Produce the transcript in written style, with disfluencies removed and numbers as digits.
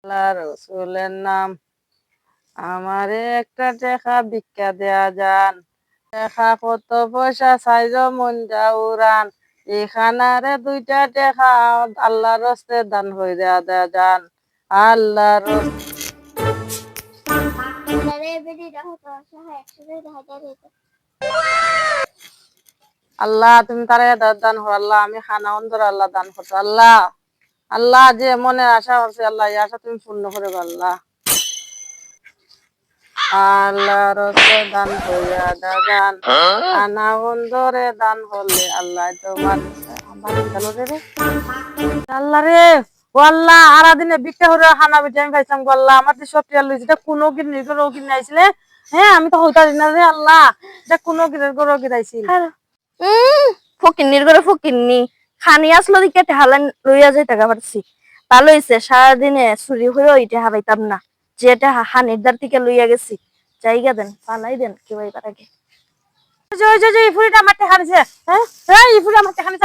আল্লাহ রসুলের নাম। আমারে একটা টেকা ভিক্ষা দেয়া যান। টেকা কত পয়সা সাইজ মন যাউরান। এখানারে 2টা টেকা আল্লাহর রস্তে দান হয়ে দেয়া দেয়া যান। আল্লাহর আল্লাহ তুমি তারা দান হো আল্লাহ, আমি খানা অন্তর আল্লাহ দান করতো আল্লাহ। আল্লাহ যে মনে আশা করছে আল্লাহ, এই আশা তুমি পূর্ণ করে দাও আল্লাহ। আল্লাহ রসে দান হইয়া দাগান, আনা বন্ধরে দান হলে আল্লাহ তোমার আল্লাহ রে। ও আল্লাহ আরা দিনে ভিক্ষা করে খানা পিঠে আমি খাইছিলাম গো আল্লাহ, আমার তো সব টিয়া লইছে, এটা কোনো কিনে গরো কিনে আইছিলে। হ্যাঁ আমি তো হইতারি না রে আল্লাহ, এটা কোনো কিনে গরো কিনাইছিল। ফকিন্নির করে ফকিন্নি খানি আসলো দিকে টেহালান লইয়া যাই টাকা পারছি। ভালো হইছে সারাদিনে চুরি হয়ে ওইটা হাবাইতাম না, যেটা হানির দ্বার থেকে লইয়া গেছি। জায়গা দেন, পালাই দেন কেউ এবার আগে। ইফুরিটা আমার টেকা দিছে। হ্যাঁ ইফুরি আমার টেকা দিছে।